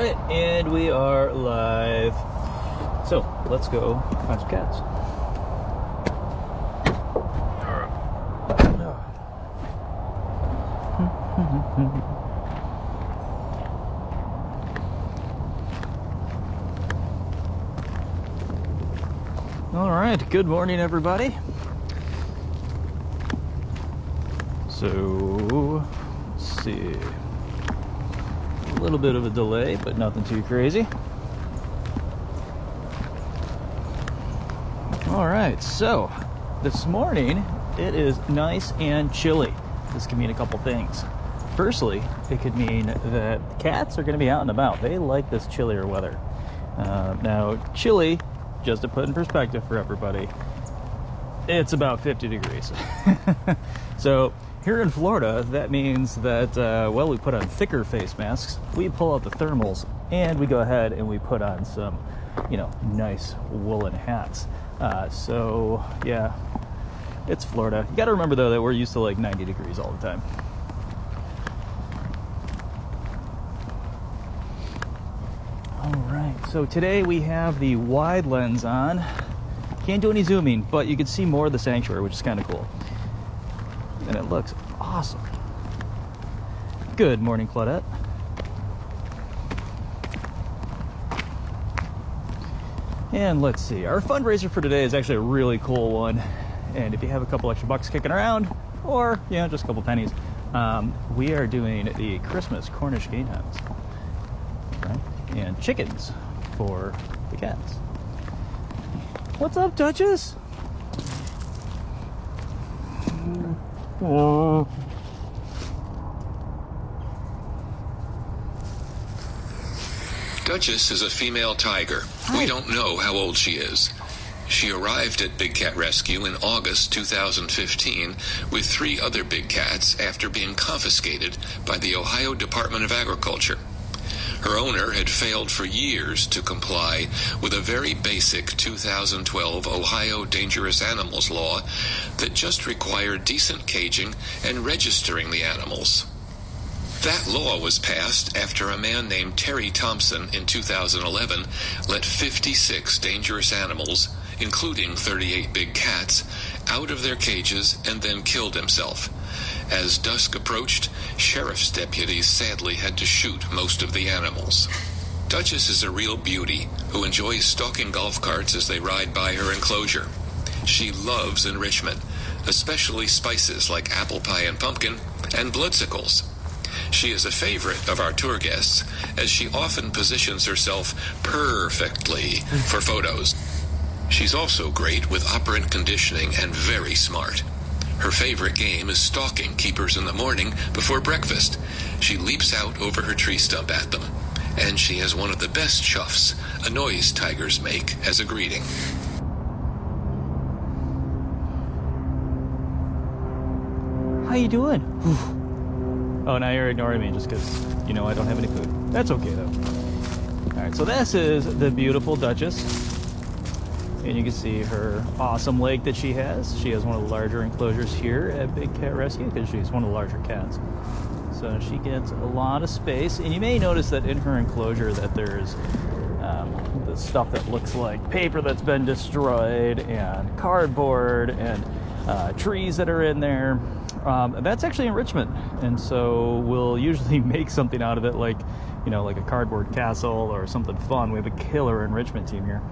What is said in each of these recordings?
right, and we are live. So let's go find some cats. All right, good morning, everybody. So let's see. A little bit of a delay, but nothing too crazy. All right, so this morning it is nice and chilly. This can mean a couple things. Firstly, it could mean that cats are going to be out and about. They like this chillier weather. Now, chilly, just to put in perspective for everybody, it's about 50 degrees. So here in Florida, that means that, well, we put on thicker face masks, we pull out the thermals, and we go ahead and we put on some, nice woolen hats. So, yeah, it's Florida. You got to remember, though, that we're used to like 90 degrees all the time. All right, so today we have the wide lens on. Can't do any zooming, but you can see more of the sanctuary, which is kind of cool. And it looks awesome. Good morning, Claudette. And let's see, our fundraiser for today is actually a really cool one. And if you have a couple extra bucks kicking around, or, just a couple pennies, we are doing the Christmas Cornish Game Hens, right? And chickens for the cats. What's up, Duchess? Oh. Duchess is a female tiger. Hi. We don't know how old she is. She arrived at Big Cat Rescue in August 2015 with 3 other big cats after being confiscated by the Ohio Department of Agriculture. Her owner had failed for years to comply with a very basic 2012 Ohio Dangerous Animals law that just required decent caging and registering the animals. That law was passed after a man named Terry Thompson in 2011 let 56 dangerous animals, including 38 big cats, out of their cages and then killed himself. As dusk approached, sheriff's deputies sadly had to shoot most of the animals. Duchess is a real beauty who enjoys stalking golf carts as they ride by her enclosure. She loves enrichment, especially spices like apple pie and pumpkin, and bloodsickles. She is a favorite of our tour guests, as she often positions herself perfectly for photos. She's also great with operant conditioning and very smart. Her favorite game is stalking keepers in the morning before breakfast. She leaps out over her tree stump at them. And she has one of the best chuffs, a noise tigers make as a greeting. How you doing? Oh, now you're ignoring me just because, I don't have any food. That's okay, though. All right, so this is the beautiful Duchess. And you can see her awesome lake that she has. She has one of the larger enclosures here at Big Cat Rescue because she's one of the larger cats. So she gets a lot of space. And you may notice that in her enclosure that there's the stuff that looks like paper that's been destroyed and cardboard and trees that are in there. That's actually enrichment. And so we'll usually make something out of it like a cardboard castle or something fun. We have a killer enrichment team here.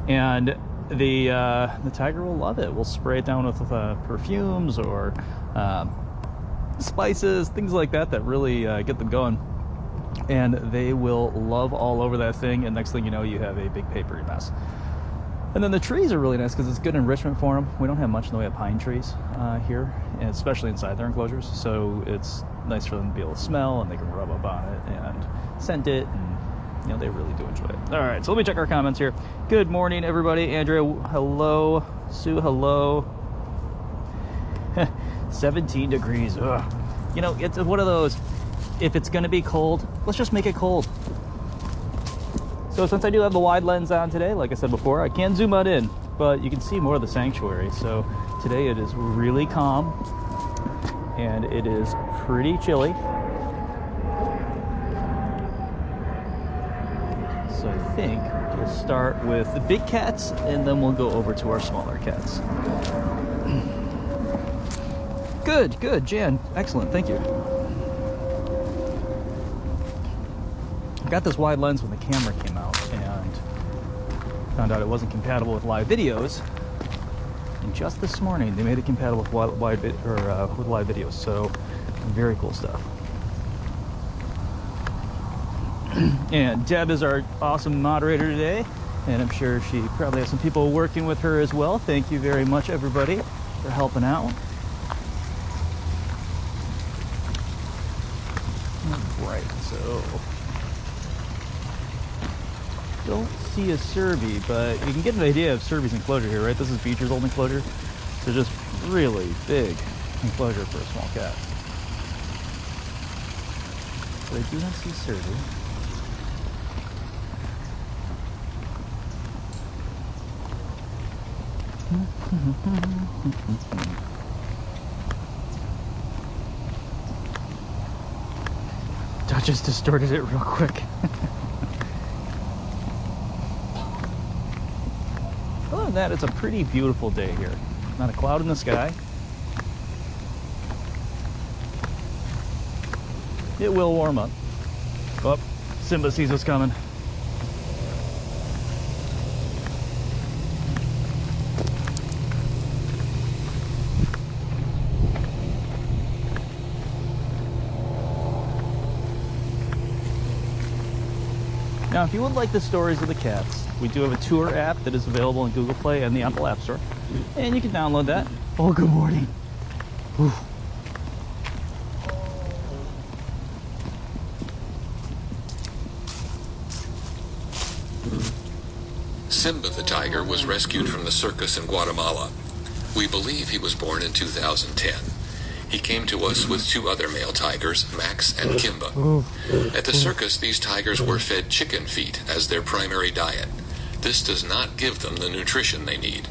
And the tiger will love it. We'll spray it down with perfumes or spices, things like that really get them going. And they will love all over that thing. And next thing you know, you have a big papery mess. And then the trees are really nice because it's good enrichment for them. We don't have much in the way of pine trees here, and especially inside their enclosures. So it's nice for them to be able to smell, and they can rub up on it and scent it, and they really do enjoy it. All right, so let me check our comments here. Good morning, everybody. Andrea, hello. Sue, hello. 17 degrees. Ugh. It's one of those, if it's going to be cold, let's just make it cold. So since I do have the wide lens on today, like I said before, I can zoom out in, but you can see more of the sanctuary. So today it is really calm, and it is pretty chilly. So I think we'll start with the big cats, and then we'll go over to our smaller cats. Good, Jan. Excellent, thank you. I got this wide lens when the camera came out, and found out it wasn't compatible with live videos. And just this morning, they made it compatible with with live videos. So, very cool stuff. And Deb is our awesome moderator today, and I'm sure she probably has some people working with her as well. Thank you very much, everybody, for helping out. Right, so don't see a Serby, but you can get an idea of Serby's enclosure here, right? This is Beecher's old enclosure, so just really big enclosure for a small cat. So I do not see Serby. Duchess distorted it real quick. Other than that, it's a pretty beautiful day here. Not a cloud in the sky. It will warm up. Oh, Simba sees us coming. Now, if you would like the stories of the cats, we do have a tour app that is available in Google Play and the Apple App Store. And you can download that. Oh, good morning. Whew. Simba the tiger was rescued from the circus in Guatemala. We believe he was born in 2010. He came to us with two other male tigers, Max and Kimba. At the circus, these tigers were fed chicken feet as their primary diet. This does not give them the nutrition they need.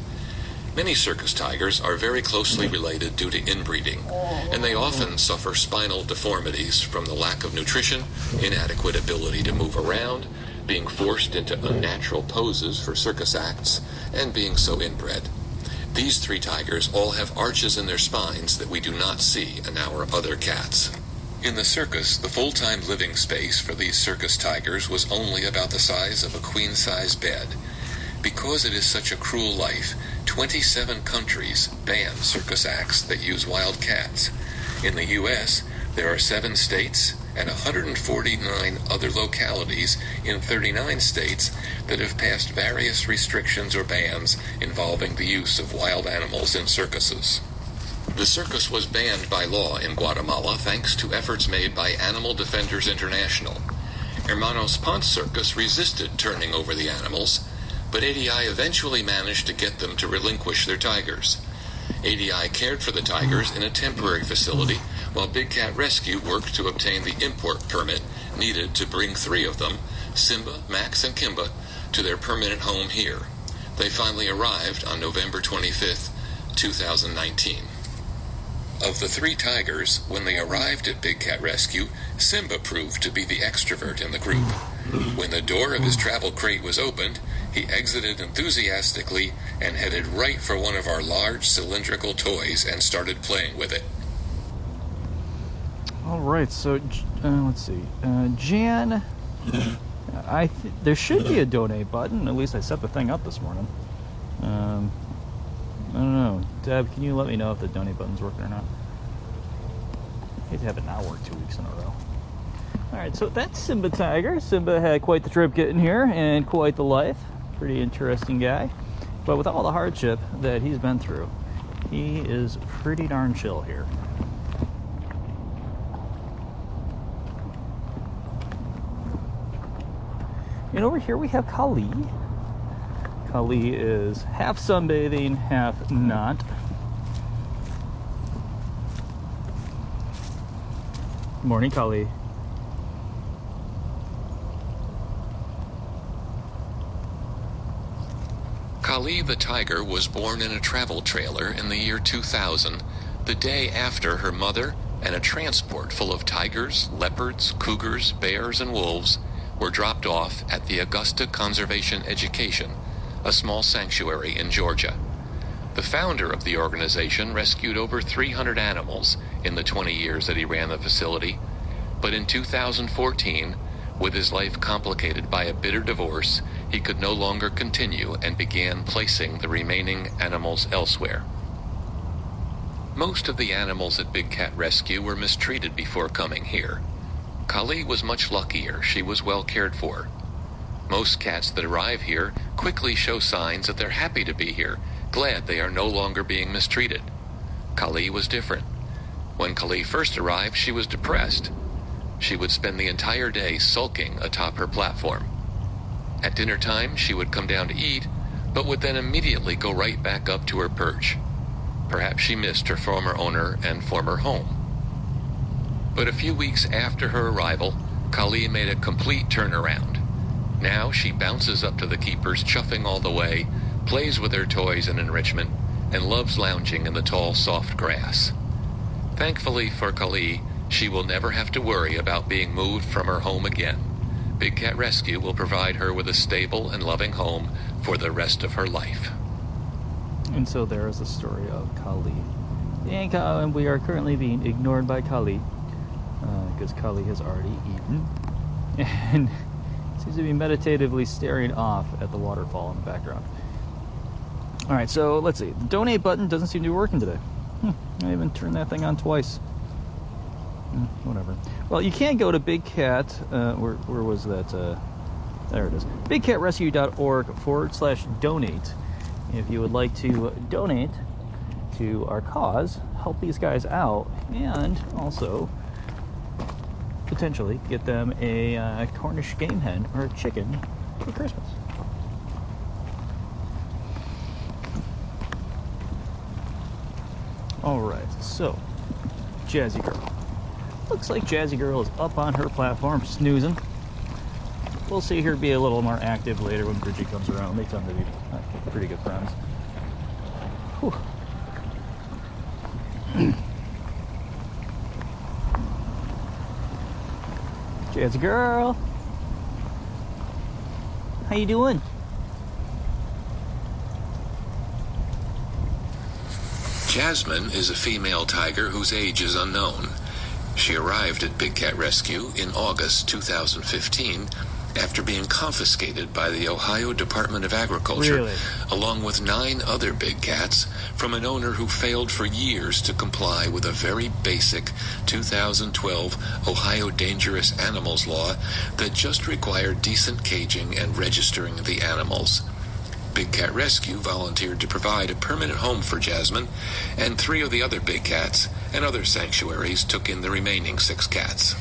Many circus tigers are very closely related due to inbreeding, and they often suffer spinal deformities from the lack of nutrition, inadequate ability to move around, being forced into unnatural poses for circus acts, and being so inbred. These three tigers all have arches in their spines that we do not see in our other cats. In the circus, the full-time living space for these circus tigers was only about the size of a queen-size bed. Because it is such a cruel life, 27 countries ban circus acts that use wild cats. In the U.S., there are 7 states and 149 other localities in 39 states that have passed various restrictions or bans involving the use of wild animals in circuses. The circus was banned by law in Guatemala thanks to efforts made by Animal Defenders International. Hermanos Ponce Circus resisted turning over the animals, but ADI eventually managed to get them to relinquish their tigers. ADI cared for the tigers in a temporary facility, while Big Cat Rescue worked to obtain the import permit needed to bring 3 of them, Simba, Max, and Kimba, to their permanent home here. They finally arrived on November 25th, 2019. Of the 3 tigers, when they arrived at Big Cat Rescue, Simba proved to be the extrovert in the group. When the door of his travel crate was opened, he exited enthusiastically and headed right for one of our large cylindrical toys and started playing with it. All right, so let's see. Jan, there should be a donate button. At least I set the thing up this morning. I don't know. Deb, can you let me know if the donate button's working or not? I hate to have it not work 2 weeks in a row. All right, so that's Simba Tiger. Simba had quite the trip getting here and quite the life. Pretty interesting guy. But with all the hardship that he's been through, he is pretty darn chill here. And over here we have Kali. Kali is half sunbathing, half not. Morning, Kali. Kali the tiger was born in a travel trailer in the year 2000, the day after her mother and a transport full of tigers, leopards, cougars, bears, and wolves were dropped off at the Augusta Conservation Education, a small sanctuary in Georgia. The founder of the organization rescued over 300 animals in the 20 years that he ran the facility, but in 2014, with his life complicated by a bitter divorce, he could no longer continue and began placing the remaining animals elsewhere. Most of the animals at Big Cat Rescue were mistreated before coming here. Kali was much luckier. She was well cared for. Most cats that arrive here quickly show signs that they're happy to be here, glad they are no longer being mistreated. Kali was different. When Kali first arrived, she was depressed. She would spend the entire day sulking atop her platform. At dinner time, she would come down to eat, but would then immediately go right back up to her perch. Perhaps she missed her former owner and former home. But a few weeks after her arrival, Kali made a complete turnaround. Now she bounces up to the keepers, chuffing all the way, plays with her toys and enrichment, and loves lounging in the tall, soft grass. Thankfully for Kali, she will never have to worry about being moved from her home again. Big Cat Rescue will provide her with a stable and loving home for the rest of her life. And so there is the story of Kali. And we are currently being ignored by Kali because Kali has already eaten and seems to be meditatively staring off at the waterfall in the background. Alright, so let's see. The donate button doesn't seem to be working today. I even turned that thing on twice. Whatever. Well, you can go to Big Cat. Where was that? There it is. BigCatRescue.org/donate. If you would like to donate to our cause, help these guys out, and also potentially get them a Cornish Game Hen or a chicken for Christmas. Alright, so Jazzy Girl. Looks like Jazzy Girl is up on her platform, snoozing. We'll see her be a little more active later when Bridget comes around. They tend to be pretty good friends. Whew. Jazzy Girl, how you doing? Jasmine is a female tiger whose age is unknown. She arrived at Big Cat Rescue in August 2015 after being confiscated by the Ohio Department of Agriculture, Really? along with 9 other big cats, from an owner who failed for years to comply with a very basic 2012 Ohio Dangerous Animals law that just required decent caging and registering the animals. Big Cat Rescue volunteered to provide a permanent home for Jasmine, and 3 of the other big cats and other sanctuaries took in the remaining 6 cats.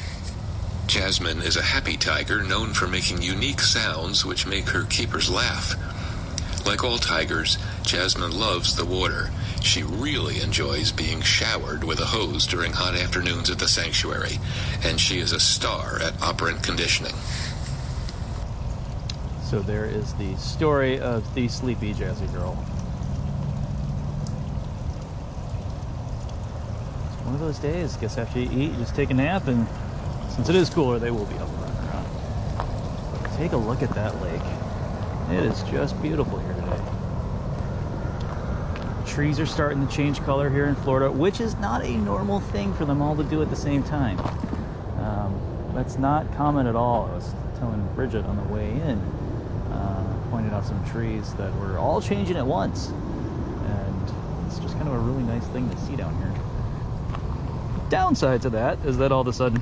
Jasmine is a happy tiger known for making unique sounds which make her keepers laugh. Like all tigers, Jasmine loves the water. She really enjoys being showered with a hose during hot afternoons at the sanctuary, and she is a star at operant conditioning. So there is the story of the sleepy Jazzy Girl. It's one of those days. Guess after you eat, you just take a nap, and since it is cooler, they will be up and running around. But take a look at that lake. It is just beautiful here today. Trees are starting to change color here in Florida, which is not a normal thing for them all to do at the same time. That's not common at all. I was telling Bridget on the way in, pointed out some trees that were all changing at once, and it's just kind of a really nice thing to see down here. Downside to that is that all of a sudden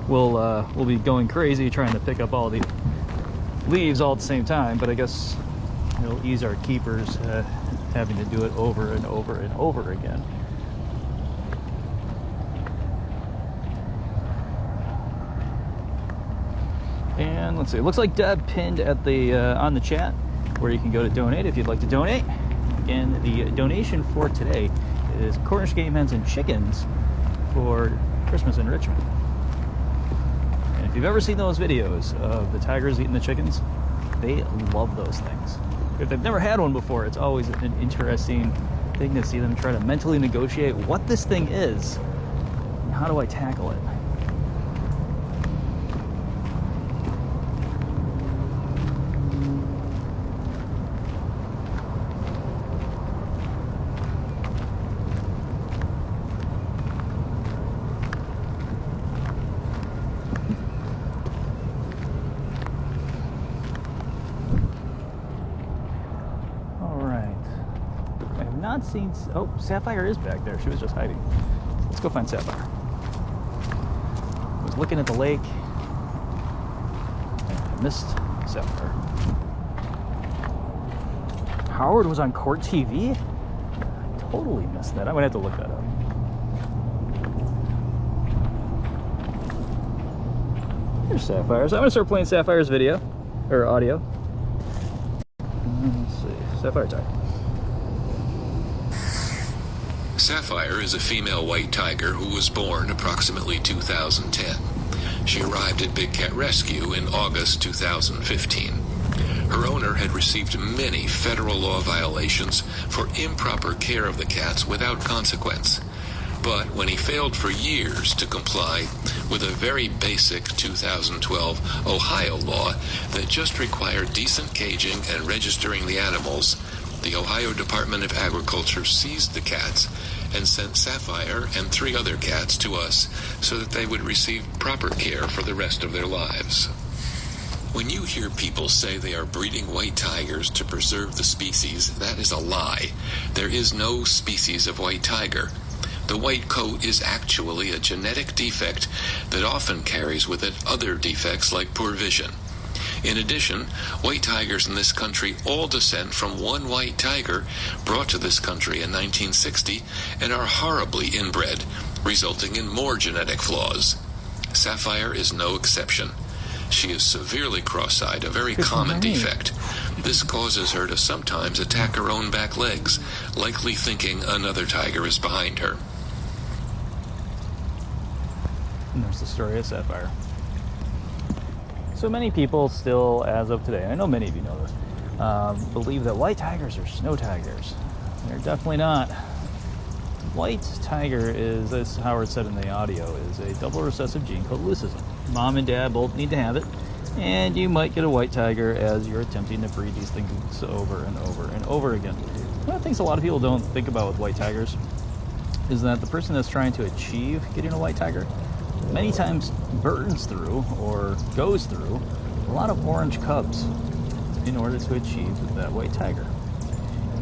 we'll be going crazy trying to pick up all the leaves all at the same time, but I guess it'll ease our keepers having to do it over and over and over again. And let's see, it looks like Deb pinned at the on the chat where you can go to donate if you'd like to donate. Again, the donation for today is Cornish Game Hens and chickens for Christmas enrichment. And if you've ever seen those videos of the tigers eating the chickens, they love those things. If they've never had one before, it's always an interesting thing to see them try to mentally negotiate what this thing is and how do I tackle it. not seen... Oh, Sapphire is back there. She was just hiding. Let's go find Sapphire. I was looking at the lake, and I missed Sapphire. Howard was on Court TV? I totally missed that. I'm going to have to look that up. There's Sapphire. So I'm going to start playing Sapphire's video, or audio. Let's see. Sapphire time. Sapphire is a female white tiger who was born approximately 2010. She arrived at Big Cat Rescue in August 2015. Her owner had received many federal law violations for improper care of the cats without consequence. But when he failed for years to comply with a very basic 2012 Ohio law that just required decent caging and registering the animals, the Ohio Department of Agriculture seized the cats and sent Sapphire and 3 other cats to us so that they would receive proper care for the rest of their lives. When you hear people say they are breeding white tigers to preserve the species, that is a lie. There is no species of white tiger. The white coat is actually a genetic defect that often carries with it other defects like poor vision. In addition, white tigers in this country all descend from one white tiger brought to this country in 1960 and are horribly inbred, resulting in more genetic flaws. Sapphire is no exception. She is severely cross-eyed, a very common defect. This causes her to sometimes attack her own back legs, likely thinking another tiger is behind her. And there's the story of Sapphire. So many people still, as of today, and I know many of you know this, believe that white tigers are snow tigers. They're definitely not. White tiger is, as Howard said in the audio, is a double recessive gene called leucism. Mom and dad both need to have it, and you might get a white tiger as you're attempting to breed these things over and over and over again. One of the things a lot of people don't think about with white tigers is that the person that's trying to achieve getting a white tiger many times burns through or goes through a lot of orange cubs in order to achieve that white tiger.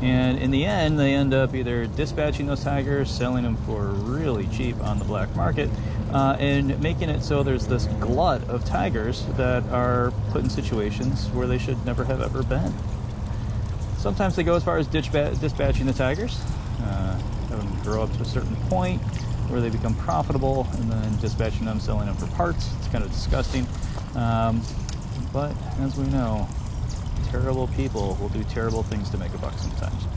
And in the end, they end up either dispatching those tigers, selling them for really cheap on the black market, and making it so there's this glut of tigers that are put in situations where they should never have ever been. Sometimes they go as far as dispatching the tigers, have them grow up to a certain point where they become profitable, and then dispatching them, selling them for parts. It's kind of disgusting. But as we know, terrible people will do terrible things to make a buck sometimes.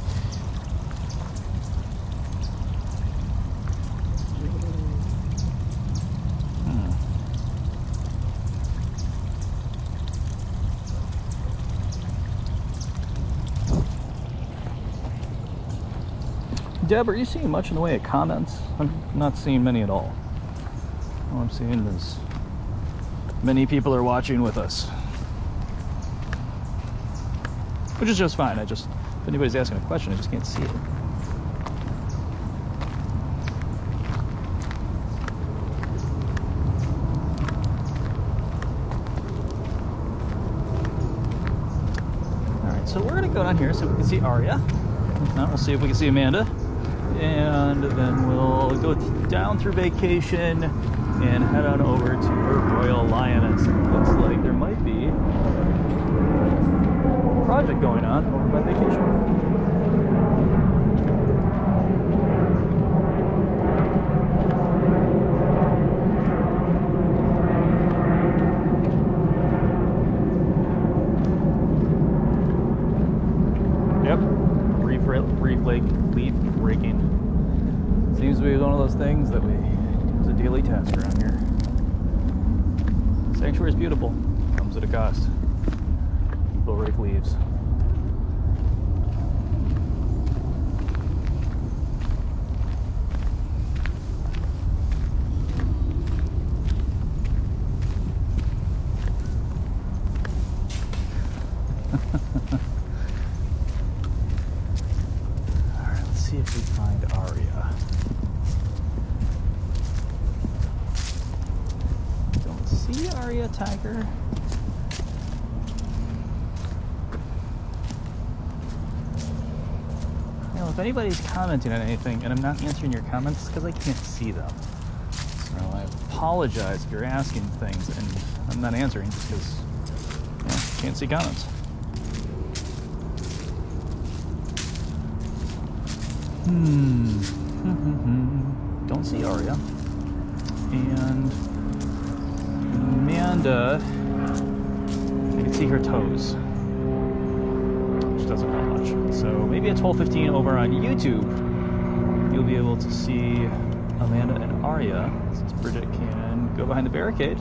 Deb, are you seeing much in the way of comments? I'm not seeing many at all. All I'm seeing is many people are watching with us, which is just fine. If anybody's asking a question, I just can't see it. All right, so we're gonna go down here so we can see Aria. If not, we'll see if we can see Amanda. And then we'll go down through vacation and head on over to her royal lioness. It looks like there might be a project going on over by vacation. Leaf raking. Seems to be one of those things that it's a daily task around here. Sanctuary is beautiful. Comes at a cost. People rake leaves. See if we find Aria. Don't see Aria tiger. I So if anybody's commenting on anything and I'm not answering your comments, it's because I can't see them. So I apologize if you're asking things and I'm not answering just because I can't see comments. Don't see Arya. And Amanda, I can see her toes, which doesn't help much. So maybe at 12:15 over on YouTube, you'll be able to see Amanda and Arya, since Bridget can go behind the barricade.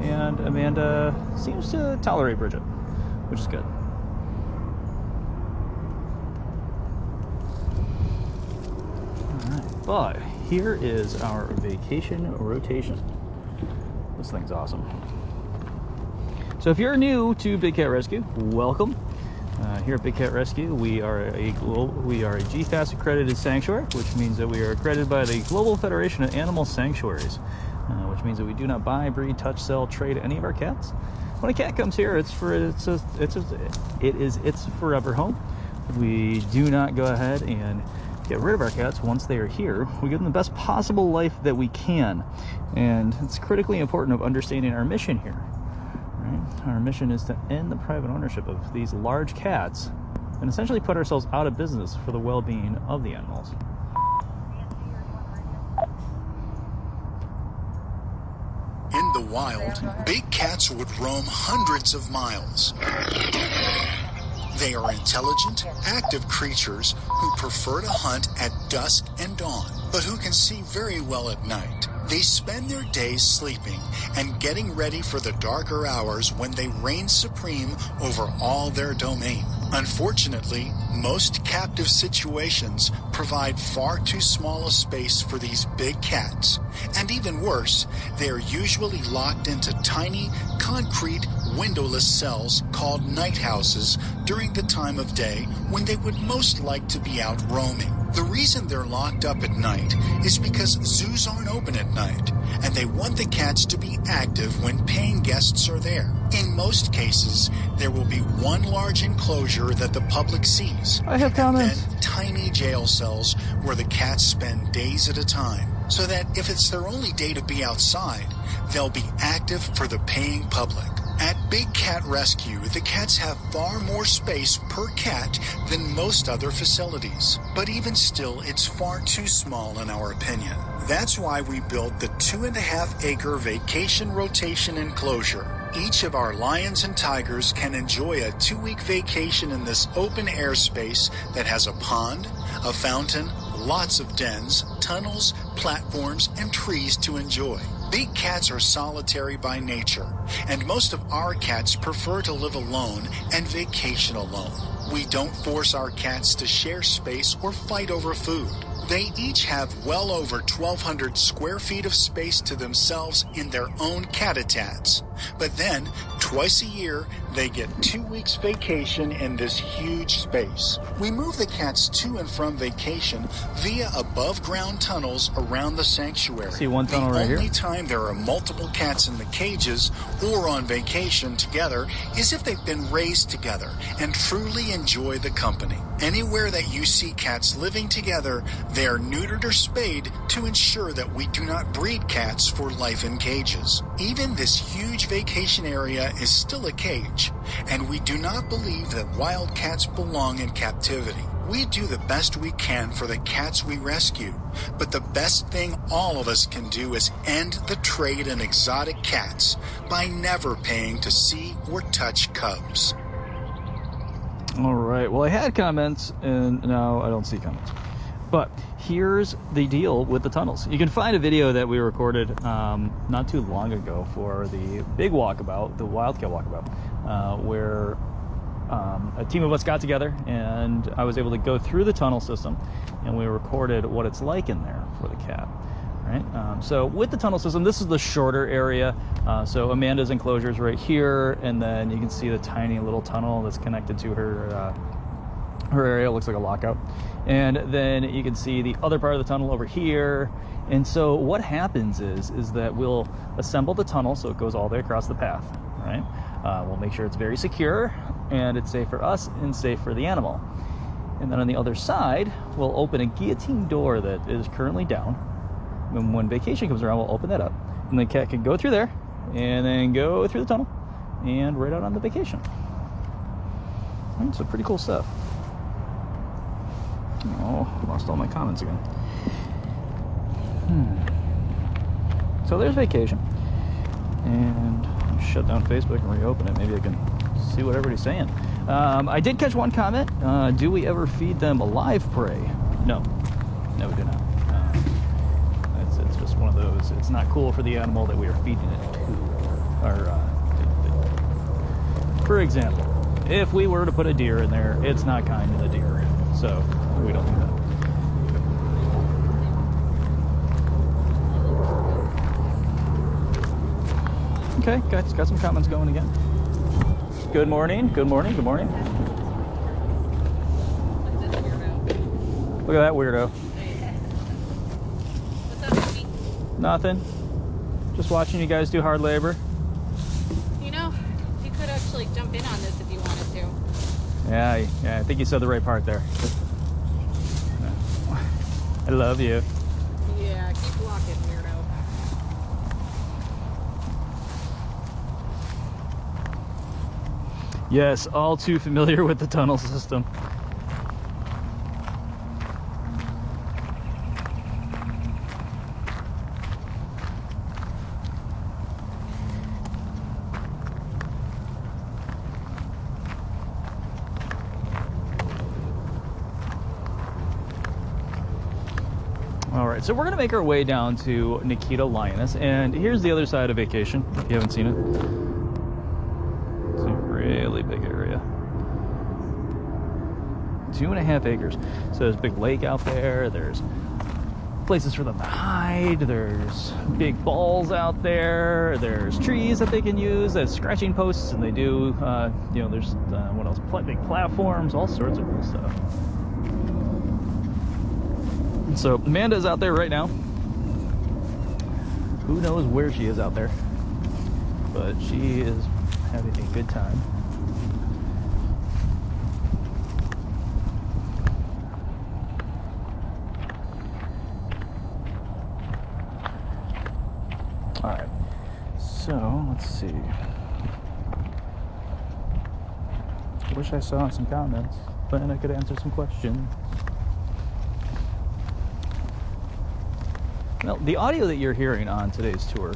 And Amanda seems to tolerate Bridget, which is good. Alright, but here is our vacation rotation. This thing's awesome. So if you're new to Big Cat Rescue, welcome. Here at Big Cat Rescue, we are a GFAS accredited sanctuary, which means that we are accredited by the Global Federation of Animal Sanctuaries, which means that we do not buy, breed, touch, sell, trade any of our cats. When a cat comes here, it's its forever home. We do not go ahead and get rid of our cats once they are here. We give them the best possible life that we can, and it's critically important of understanding our mission here. Right? Our mission is to end the private ownership of these large cats and essentially put ourselves out of business for the well-being of the animals. In the wild, big cats would roam hundreds of miles. They are intelligent, active creatures who prefer to hunt at dusk and dawn, but who can see very well at night. They spend their days sleeping and getting ready for the darker hours when they reign supreme over all their domain. Unfortunately, most captive situations provide far too small a space for these big cats. And even worse, they are usually locked into tiny, concrete, windowless cells called night houses during the time of day when they would most like to be out roaming. The reason they're locked up at night is because zoos aren't open at night, and they want the cats to be active when paying guests are there. In most cases, there will be one large enclosure that the public sees. I have comments. And then tiny jail cells where the cats spend days at a time, so that if it's their only day to be outside, they'll be active for the paying public. At Big Cat Rescue, the cats have far more space per cat than most other facilities. But even still, it's far too small in our opinion. That's why we built the 2.5-acre vacation rotation enclosure. Each of our lions and tigers can enjoy a 2-week vacation in this open air space that has a pond, a fountain, lots of dens, tunnels, platforms, and trees to enjoy. Big cats are solitary by nature, and most of our cats prefer to live alone and vacation alone. We don't force our cats to share space or fight over food. They each have well over 1,200 square feet of space to themselves in their own cat-a-tats. But then, twice a year, they get 2 weeks vacation in this huge space. We move the cats to and from vacation via above-ground tunnels around the sanctuary. See one tunnel right here? The only time there are multiple cats in the cages or on vacation together is if they've been raised together and truly enjoy the company. Anywhere that you see cats living together, they are neutered or spayed to ensure that we do not breed cats for life in cages. Even this huge vacation area is still a cage, and we do not believe that wild cats belong in captivity. We do the best we can for the cats we rescue, but the best thing all of us can do is end the trade in exotic cats by never paying to see or touch cubs. All right, well, I had comments and now I don't see comments. But here's the deal with the tunnels. You can find a video that we recorded not too long ago for the big walkabout, the Wildcat walkabout, where a team of us got together and I was able to go through the tunnel system and we recorded what it's like in there for the cat. Right? So with the tunnel system, this is the shorter area. So Amanda's enclosure is right here, and then you can see the tiny little tunnel that's connected to her area. It looks like a lockout. And then you can see the other part of the tunnel over here. And so what happens is that we'll assemble the tunnel so it goes all the way across the path. Right? We'll make sure it's very secure and it's safe for us and safe for the animal. And then on the other side, we'll open a guillotine door that is currently down. And when vacation comes around, we'll open that up. And the cat can go through there, and then go through the tunnel, and right out on the vacation. So pretty cool stuff. Oh, lost all my comments again. So there's vacation. And shut down Facebook and reopen it. Maybe I can see what everybody's saying. I did catch one comment. Do we ever feed them live prey? No. No, we do not. It's just one of those. It's not cool for the animal that we are feeding it to. Or, for example, if we were to put a deer in there, it's not kind to the deer. So we don't do that. Okay, got some comments going again. Good morning, good morning, good morning. Look at that weirdo. What's up, baby? Nothing. Just watching you guys do hard labor. You know, you could actually jump in on this if you wanted to. Yeah, I think you said the right part there. I love you. Yeah, keep walking, weirdo. Yes, all too familiar with the tunnel system. All right, so we're gonna make our way down to Nikita Lioness, and here's the other side of vacation, if you haven't seen it. It's a really big area. 2.5 acres. So there's a big lake out there, there's places for them to hide, there's big balls out there, there's trees that they can use, there's scratching posts, and they do, you know, there's, what else, big platforms, all sorts of cool stuff. So Amanda's out there right now. Who knows where she is out there, but she is having a good time. All right, so let's see. I wish I saw some comments, but then I could answer some questions. Now, the audio that you're hearing on today's tour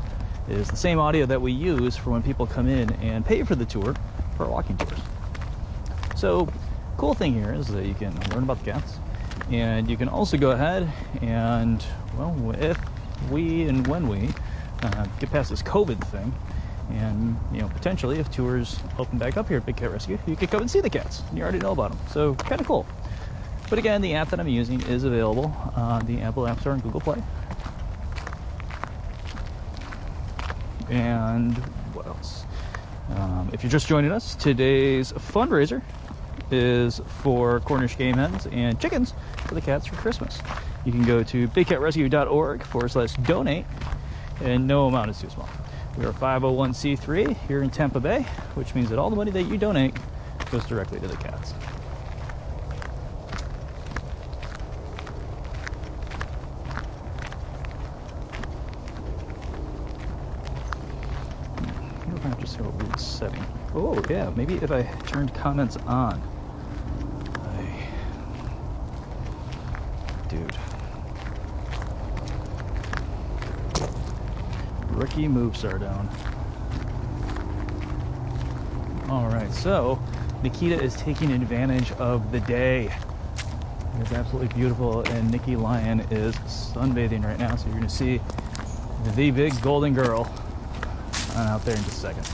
is the same audio that we use for when people come in and pay for the tour for our walking tours. So, cool thing here is that you can learn about the cats, and you can also go ahead and, well, if we and when we get past this COVID thing, and, you know, potentially if tours open back up here at Big Cat Rescue, you can come and see the cats, and you already know about them. So, kind of cool. But again, the app that I'm using is available on the Apple App Store and Google Play. And what else? If you're just joining us, today's fundraiser is for Cornish Game Hens and chickens for the cats for Christmas. You can go to bigcatrescue.org/donate, and no amount is too small. We are 501c3 here in Tampa Bay, which means that all the money that you donate goes directly to the cats. Just have a weird setting. Oh yeah, maybe if I turned comments on. Dude. Rookie moves are down. Alright, so Nikita is taking advantage of the day. It's absolutely beautiful, and Nikki Lion is sunbathing right now, so you're gonna see the big golden girl out there in just a second.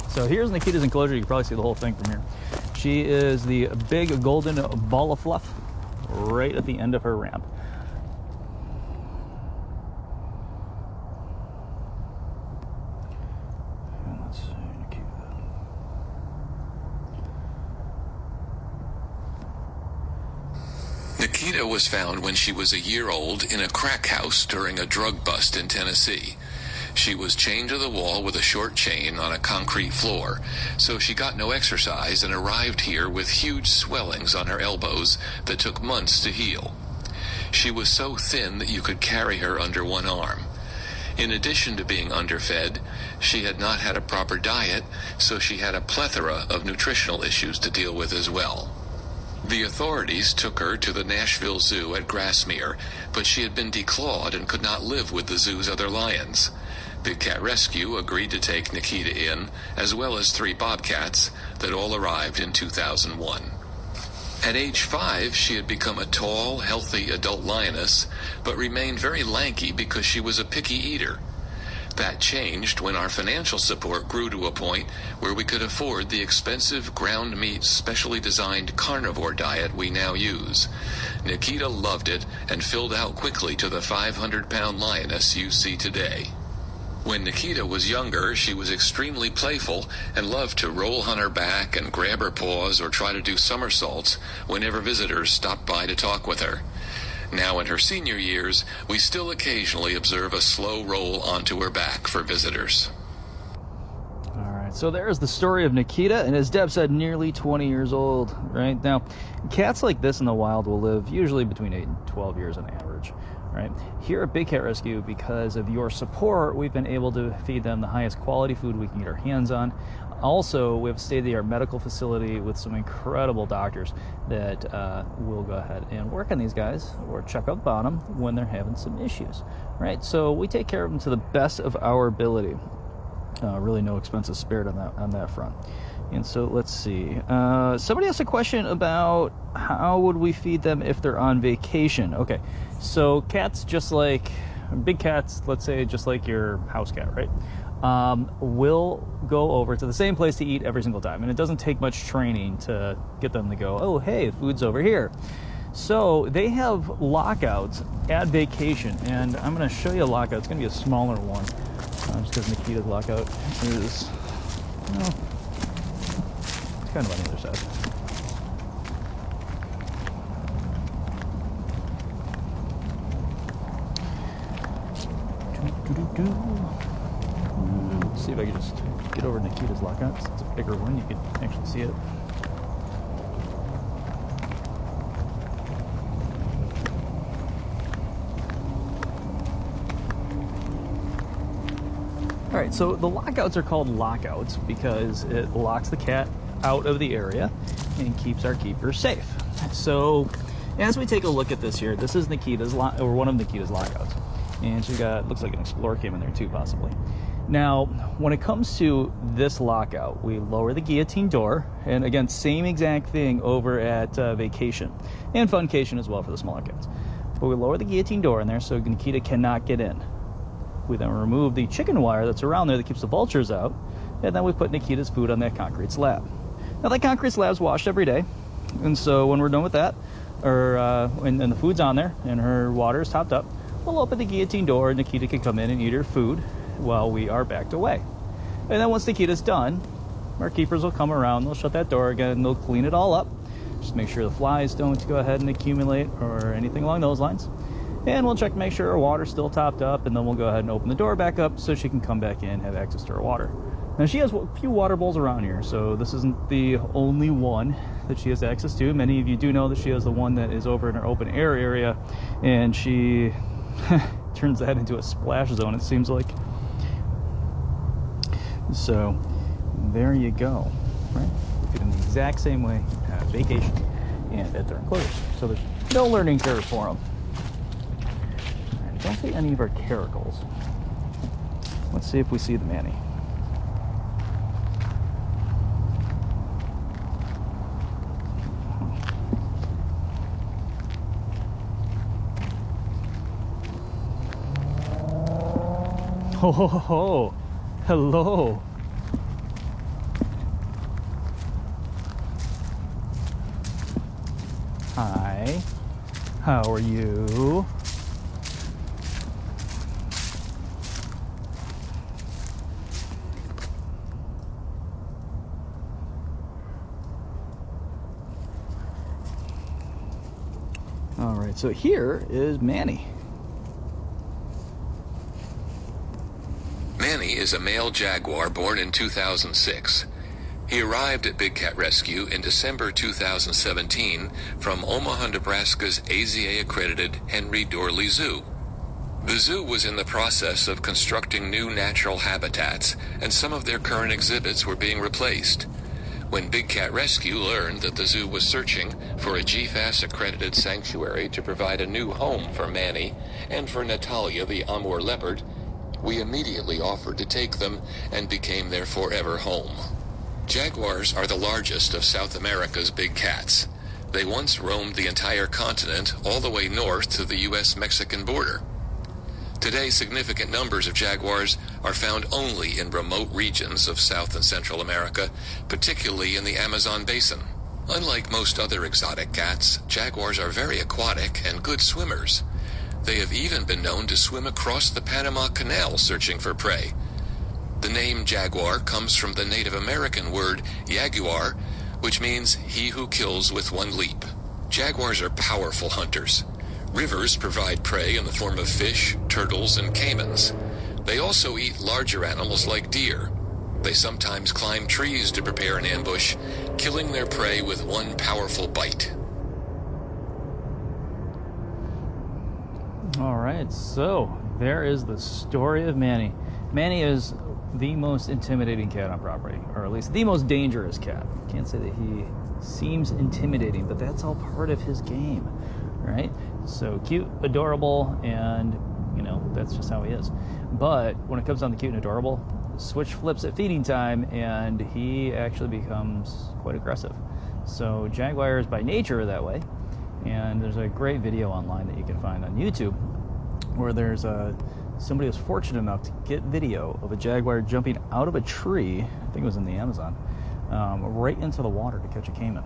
So here's Nikita's enclosure. You can probably see the whole thing from here. She is the big golden ball of fluff right at the end of her ramp. Nikita was found when she was a year old in a crack house during a drug bust in Tennessee. She was chained to the wall with a short chain on a concrete floor, so she got no exercise and arrived here with huge swellings on her elbows that took months to heal. She was so thin that you could carry her under one arm. In addition to being underfed, she had not had a proper diet, so she had a plethora of nutritional issues to deal with as well. The authorities took her to the Nashville Zoo at Grassmere, but she had been declawed and could not live with the zoo's other lions. Big Cat Rescue agreed to take Nikita in, as well as 3 bobcats that all arrived in 2001. At age 5, she had become a tall, healthy adult lioness, but remained very lanky because she was a picky eater. That changed when our financial support grew to a point where we could afford the expensive ground meat specially designed carnivore diet we now use. Nikita loved it and filled out quickly to the 500-pound lioness you see today. When Nikita was younger, she was extremely playful and loved to roll on her back and grab her paws or try to do somersaults whenever visitors stopped by to talk with her. Now in her senior years, we still occasionally observe a slow roll onto her back for visitors. All right, so there's the story of Nikita, and as Deb said, nearly 20 years old, right? Now, cats like this in the wild will live usually between 8 and 12 years on average. Right. Here at Big Cat Rescue, because of your support, we've been able to feed them the highest quality food we can get our hands on. Also, we have a state-of-the-art medical facility with some incredible doctors that will go ahead and work on these guys or check up on them when they're having some issues. Right. So we take care of them to the best of our ability. Really no expenses spared on that front. And so let's see. Somebody asked a question about how would we feed them if they're on vacation. Okay, so cats, just like big cats, let's say just like your house cat, right? Will go over to the same place to eat every single time, and it doesn't take much training to get them to go, oh hey, food's over here. So they have lockouts at vacation, and I'm going to show you a lockout. It's going to be a smaller one, just because Nikita's lockout is, well, it's kind of on the other side. Let's see if I can just get over Nikita's lockout. It's a bigger one. You can actually see it. All right, so the lockouts are called lockouts because it locks the cat out of the area and keeps our keepers safe. So as we take a look at this here, this is Nikita's or one of Nikita's lockouts. And she's got, looks like an Explorer came in there too, possibly. Now, when it comes to this lockout, we lower the guillotine door, and again, same exact thing over at Vacation and Funcation as well for the smaller cats. But we lower the guillotine door in there so Nikita cannot get in. We then remove the chicken wire that's around there that keeps the vultures out, and then we put Nikita's food on that concrete slab. Now that concrete slab's washed every day, and so when we're done with that, or and the food's on there and her water is topped up, we'll open the guillotine door and Nikita can come in and eat her food while we are backed away. And then once Nikita's done, our keepers will come around, they'll shut that door again, they'll clean it all up, just make sure the flies don't go ahead and accumulate or anything along those lines. And we'll check to make sure her water's still topped up, and then we'll go ahead and open the door back up so she can come back in and have access to her water. Now she has a few water bowls around here, so this isn't the only one that she has access to. Many of you do know that she has the one that is over in her open air area, and she turns that into a splash zone, it seems like. So there you go, right? We feed them the exact same way at Vacation and at their enclosures. So there's no learning curve for them. I don't see any of our caracals. Let's see if we see the Manny. Oh, ho, ho, ho. Hello. Hi. How are you? All right, so here is Manny. Manny is a male jaguar born in 2006. He arrived at Big Cat Rescue in December 2017 from Omaha, Nebraska's AZA-accredited Henry Doorly Zoo. The zoo was in the process of constructing new natural habitats, and some of their current exhibits were being replaced. When Big Cat Rescue learned that the zoo was searching for a GFAS-accredited sanctuary to provide a new home for Manny and for Natalia the Amur leopard, we immediately offered to take them and became their forever home. Jaguars are the largest of South America's big cats. They once roamed the entire continent all the way north to the U.S.-Mexican border. Today, significant numbers of jaguars are found only in remote regions of South and Central America, particularly in the Amazon basin. Unlike most other exotic cats, jaguars are very aquatic and good swimmers. They have even been known to swim across the Panama Canal searching for prey. The name jaguar comes from the Native American word jaguar, which means he who kills with one leap. Jaguars are powerful hunters. Rivers provide prey in the form of fish, turtles, and caimans. They also eat larger animals like deer. They sometimes climb trees to prepare an ambush, killing their prey with one powerful bite. All right, so there is the story of Manny. Manny is the most intimidating cat on property, or at least the most dangerous cat. Can't say that he seems intimidating, but that's all part of his game, right? So cute, adorable, and you know, that's just how he is. But when it comes down to cute and adorable, switch flips at feeding time and he actually becomes quite aggressive. So jaguars by nature are that way. And there's a great video online that you can find on YouTube where there's somebody was fortunate enough to get video of a jaguar jumping out of a tree, I think it was in the Amazon, right into the water to catch a caiman.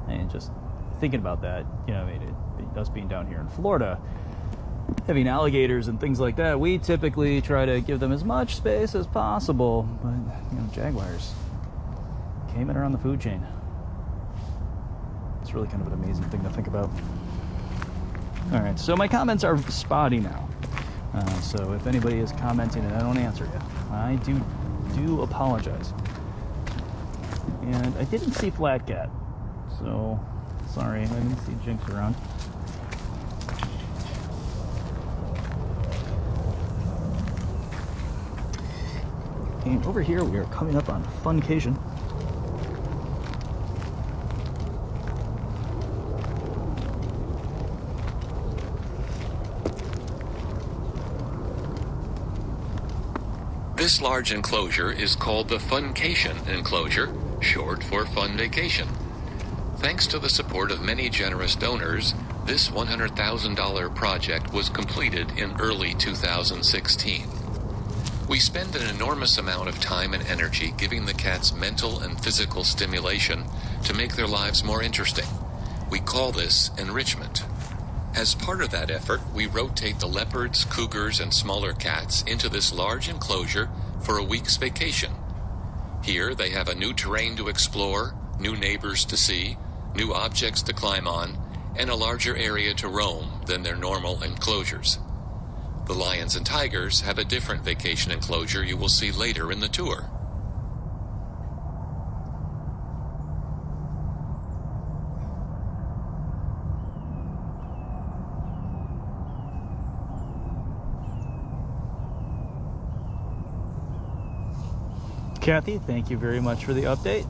And just thinking about that, you know, I mean, us being down here in Florida, having alligators and things like that, we typically try to give them as much space as possible. But, you know, jaguars, caiman are on the food chain. It's really kind of an amazing thing to think about. All right, so my comments are spotty now. So if anybody is commenting and I don't answer you, I do apologize. And I didn't see Flat Cat, so sorry, I didn't see Jinx around. And over here we are coming up on Funcation. This large enclosure is called the Funcation enclosure, short for Fun Vacation. Thanks to the support of many generous donors, this $100,000 project was completed in early 2016. We spend an enormous amount of time and energy giving the cats mental and physical stimulation to make their lives more interesting. We call this enrichment. As part of that effort, we rotate the leopards, cougars, and smaller cats into this large enclosure for a week's vacation. Here, they have a new terrain to explore, new neighbors to see, new objects to climb on, and a larger area to roam than their normal enclosures. The lions and tigers have a different vacation enclosure you will see later in the tour. Kathy, thank you very much for the update.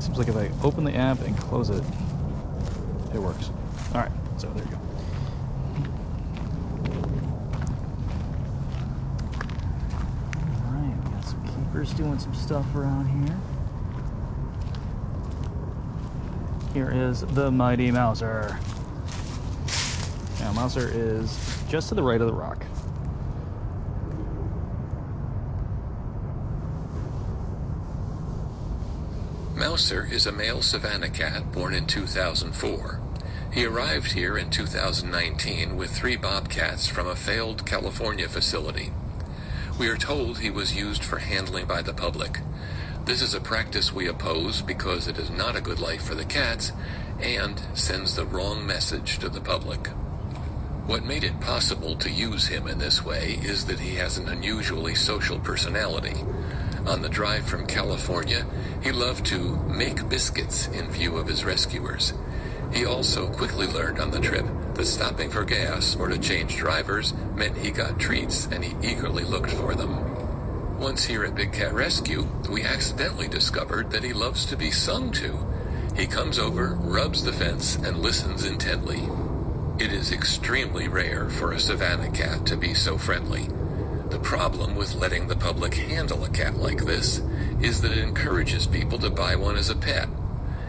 Seems like if I open the app and close it, it works. All right, so there you go. All right, we got some keepers doing some stuff around here. Here is the mighty Mouser. Now, Mouser is just to the right of the rock. Mouser is a male savannah cat born in 2004. He arrived here in 2019 with 3 bobcats from a failed California facility. We are told he was used for handling by the public. This is a practice we oppose because it is not a good life for the cats and sends the wrong message to the public. What made it possible to use him in this way is that he has an unusually social personality. On the drive from California, he loved to make biscuits in view of his rescuers. He also quickly learned on the trip that stopping for gas or to change drivers meant he got treats, and he eagerly looked for them. Once here at Big Cat Rescue, we accidentally discovered that he loves to be sung to. He comes over, rubs the fence, and listens intently. It is extremely rare for a savannah cat to be so friendly. The problem with letting the public handle a cat like this is that it encourages people to buy one as a pet.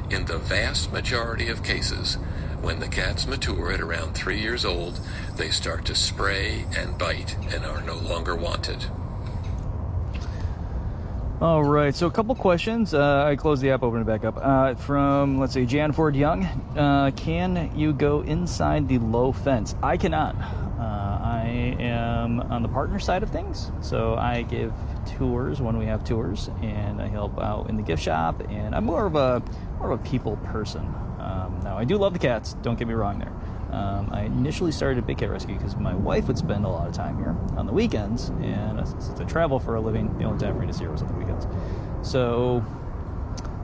In the vast majority of cases, when the cats mature at around 3 years old, they start to spray and bite and are no longer wanted. All right, so a couple questions. I closed the app, open it back up. From, let's say, Jan Ford Young. Can you go inside the low fence? I cannot. I am on the partner side of things, so I give tours when we have tours, and I help out in the gift shop, and I'm more of a people person. Now, I do love the cats, don't get me wrong there. I initially started at Big Cat Rescue because my wife would spend a lot of time here on the weekends, and since I travel for a living, the only time for me to see her was on the weekends. So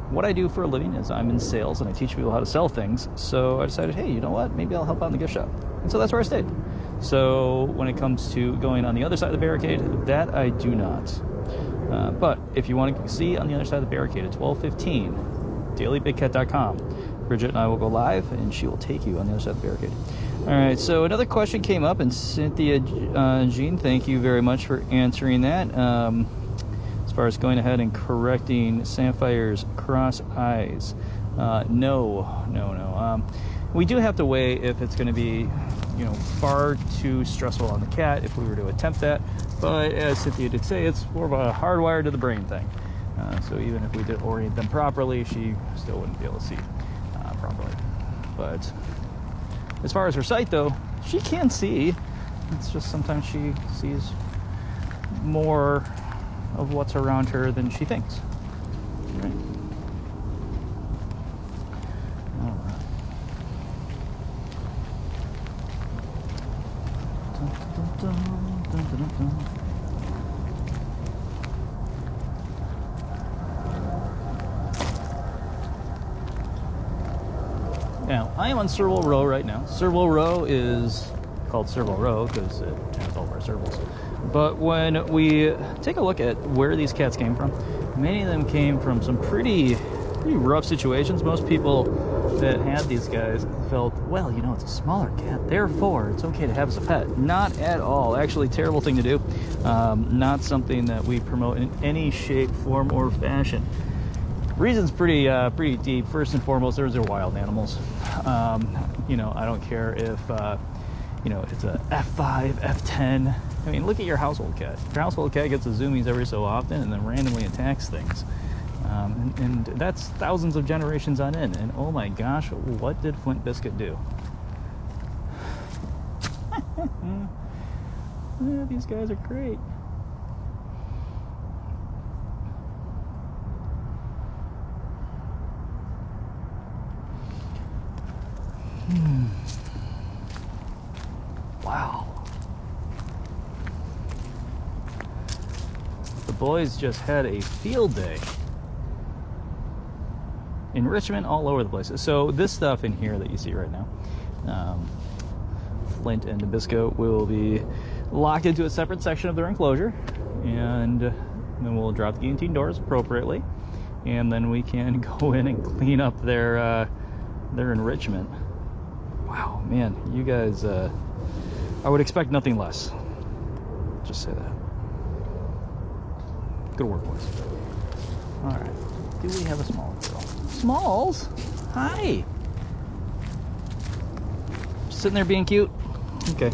what I do for a living is I'm in sales, and I teach people how to sell things. So I decided, hey, you know what? Maybe I'll help out in the gift shop. And so that's where I stayed. So when it comes to going on the other side of the barricade, that I do not. But if you want to see on the other side of the barricade at 12:15, dailybigcat.com, Bridget and I will go live, and she will take you on the other side of the barricade. All right, so another question came up, and Cynthia Jean, thank you very much for answering that. As far as going ahead and correcting Sapphire's cross eyes, no. We do have to weigh if it's going to be, far too stressful on the cat if we were to attempt that. But as Cynthia did say, it's more of a hardwired to the brain thing. So even if we did orient them properly, she still wouldn't be able to see properly. But as far as her sight, though, she can see. It's just sometimes she sees more of what's around her than she thinks. Right. All right. Dun, dun, dun, dun. Now, I am on Serval Row right now. Serval Row is called Serval Row because it has all of our servals. But when we take a look at where these cats came from, many of them came from some pretty rough situations. Most people that had these guys felt, well, it's a smaller cat, therefore it's okay to have as a pet. Not at all. Actually, terrible thing to do. Not something that we promote in any shape, form, or fashion. Reason's pretty deep. First and foremost, those are wild animals. I don't care if it's a F5, F10. I mean, look at your household cat. Your household cat gets the zoomies every so often and then randomly attacks things. And that's thousands of generations on end. And oh my gosh, what did Flint Biscuit do? Yeah, these guys are great. Wow. The boys just had a field day. Enrichment all over the place. So this stuff in here that you see right now, Flint and Nabisco will be locked into a separate section of their enclosure, and then we'll drop the guillotine doors appropriately, and then we can go in and clean up their enrichment. Wow, man, you guys, I would expect nothing less. Just say that. Good work, boys. All right, do we have a small girl? Smalls? Hi. Just sitting there being cute? Okay.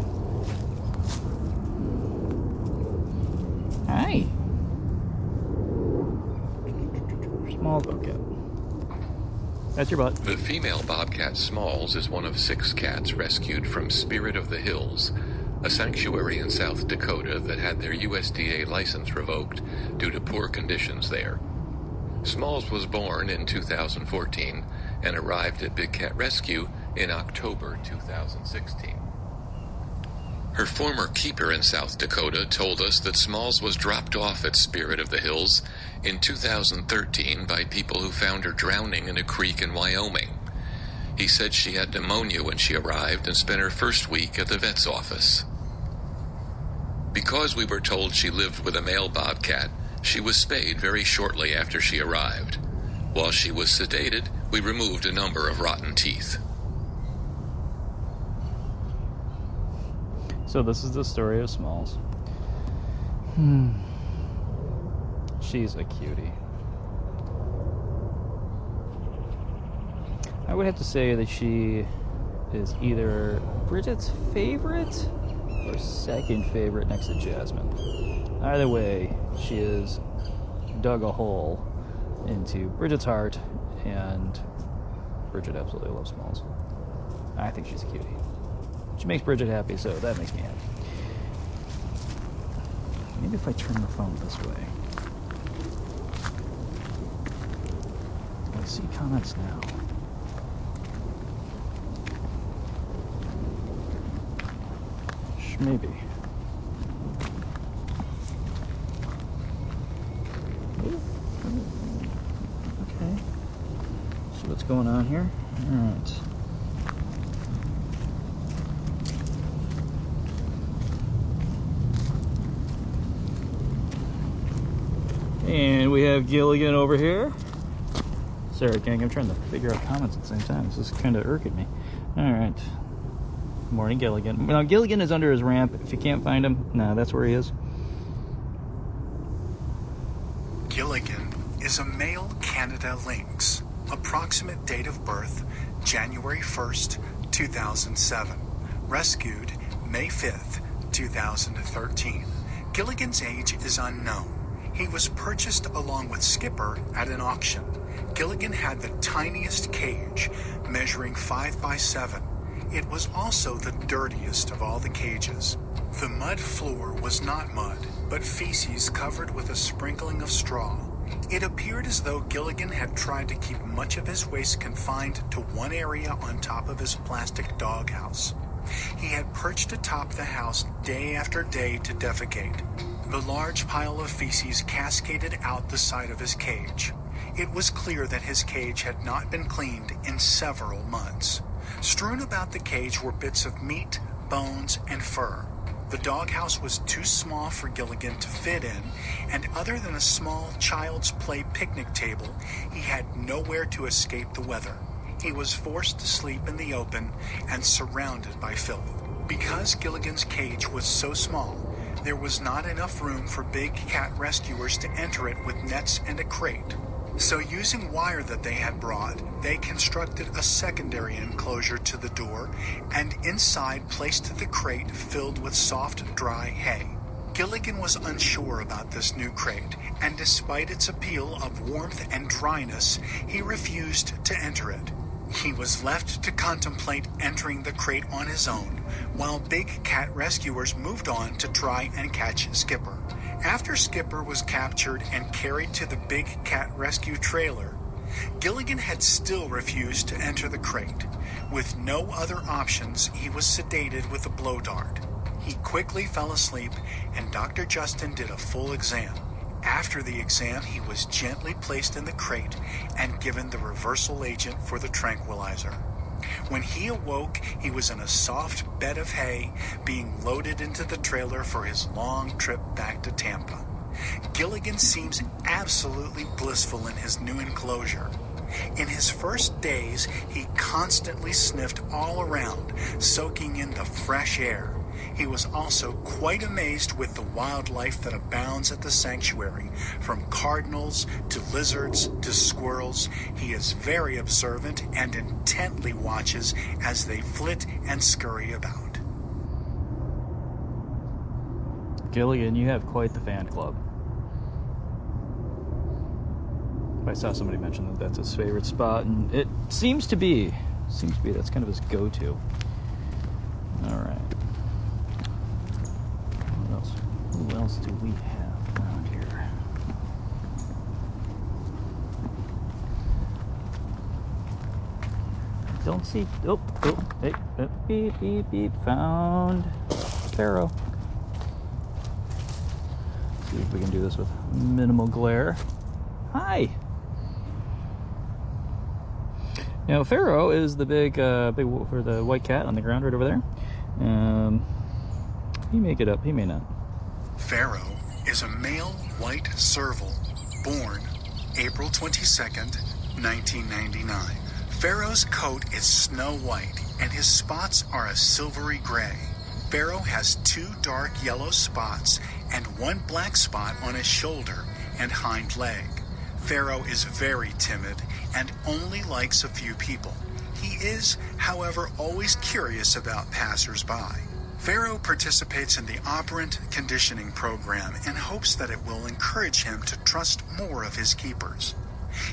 Hi. Small bobcat. That's your butt. The female bobcat Smalls is one of 6 cats rescued from Spirit of the Hills, a sanctuary in South Dakota that had their USDA license revoked due to poor conditions there. Smalls was born in 2014 and arrived at Big Cat Rescue in October 2016. Her former keeper in South Dakota told us that Smalls was dropped off at Spirit of the Hills in 2013 by people who found her drowning in a creek in Wyoming. He said she had pneumonia when she arrived and spent her first week at the vet's office. Because we were told she lived with a male bobcat, she was spayed very shortly after she arrived. While she was sedated, we removed a number of rotten teeth. So this is the story of Smalls. She's a cutie. I would have to say that she is either Bridget's favorite or second favorite next to Jasmine. Either way, she has dug a hole into Bridget's heart, and Bridget absolutely loves Smalls. I think she's a cutie. She makes Bridget happy, so that makes me happy. Maybe if I turn the phone this way. Let's see comments now. Maybe. Okay. So what's going on here? All right. And we have Gilligan over here. Sorry, gang, I'm trying to figure out comments at the same time. This is kind of irking me. All right. Morning, Gilligan. Now, Gilligan is under his ramp. If you can't find him, no, that's where he is. Gilligan is a male Canada lynx. Approximate date of birth, January 1st, 2007. Rescued May 5th, 2013. Gilligan's age is unknown. He was purchased along with Skipper at an auction. Gilligan had the tiniest cage, measuring 5 by 7. It was also the dirtiest of all the cages. The mud floor was not mud, but feces covered with a sprinkling of straw. It appeared as though Gilligan had tried to keep much of his waste confined to one area on top of his plastic doghouse. He had perched atop the house day after day to defecate. The large pile of feces cascaded out the side of his cage. It was clear that his cage had not been cleaned in several months. Strewn about the cage were bits of meat, bones, and fur. The doghouse was too small for Gilligan to fit in, and other than a small child's play picnic table, he had nowhere to escape the weather. He was forced to sleep in the open and surrounded by filth. Because Gilligan's cage was so small, there was not enough room for big cat rescuers to enter it with nets and a crate. So using wire that they had brought, they constructed a secondary enclosure to the door and inside placed the crate filled with soft, dry hay. Gilligan was unsure about this new crate, and despite its appeal of warmth and dryness, he refused to enter it. He was left to contemplate entering the crate on his own, while big cat rescuers moved on to try and catch Skipper. After Skipper was captured and carried to the big cat rescue trailer, Gilligan had still refused to enter the crate. With no other options, he was sedated with a blow dart. He quickly fell asleep, and Dr. Justin did a full exam. After the exam, he was gently placed in the crate and given the reversal agent for the tranquilizer. When he awoke, he was in a soft bed of hay, being loaded into the trailer for his long trip back to Tampa. Gilligan seems absolutely blissful in his new enclosure. In his first days, he constantly sniffed all around, soaking in the fresh air. He was also quite amazed with the wildlife that abounds at the sanctuary, from cardinals to lizards to squirrels. He is very observant and intently watches as they flit and scurry about. Gilligan, you have quite the fan club. I saw somebody mention that that's his favorite spot, and it seems to be that's kind of his go-to. All right. Who else do we have around here? don't see. Oh, hey, beep, beep, beep. Found Pharaoh. See if we can do this with minimal glare. Hi. Now Pharaoh is the big wolf, or the white cat on the ground right over there. He may get up, he may not. Pharaoh is a male white serval, born April 22nd, 1999. Pharaoh's coat is snow white, and his spots are a silvery gray. Pharaoh has 2 dark yellow spots and 1 black spot on his shoulder and hind leg. Pharaoh is very timid and only likes a few people. He is, however, always curious about passers-by. Pharaoh participates in the operant conditioning program and hopes that it will encourage him to trust more of his keepers.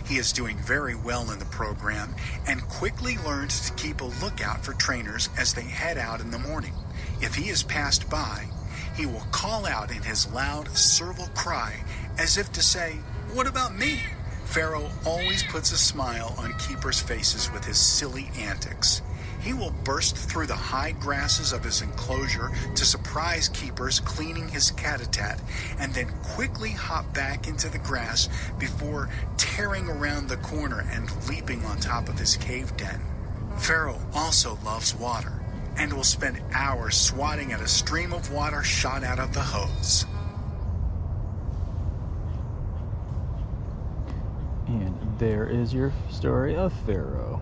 He is doing very well in the program and quickly learned to keep a lookout for trainers as they head out in the morning. If he is passed by, he will call out in his loud serval cry as if to say, "What about me?" Pharaoh always puts a smile on keepers' faces with his silly antics. He will burst through the high grasses of his enclosure to surprise keepers cleaning his cat-a-tat, and then quickly hop back into the grass before tearing around the corner and leaping on top of his cave den. Pharaoh also loves water and will spend hours swatting at a stream of water shot out of the hose. And there is your story of Pharaoh.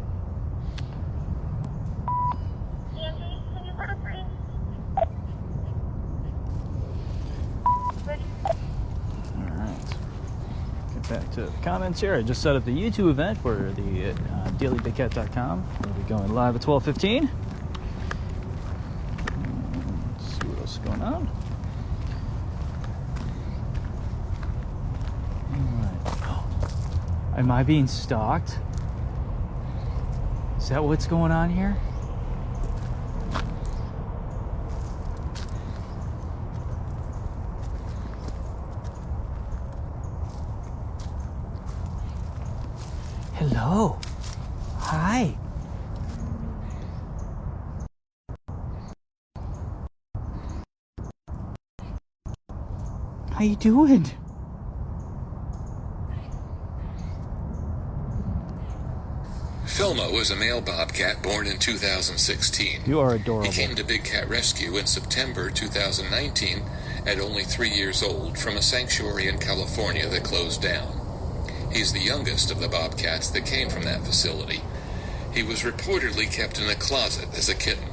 Back to the comments here. I just set up the YouTube event for the dailybigcat.com. We'll be going live at 12:15. Let's see what else is going on. Alright. Am I being stalked? Is that what's going on here? Hello. Hi. How you doing? Filmo is a male bobcat born in 2016. You are adorable. He came to Big Cat Rescue in September 2019 at only 3 years old from a sanctuary in California that closed down. He's the youngest of the bobcats that came from that facility. He was reportedly kept in a closet as a kitten.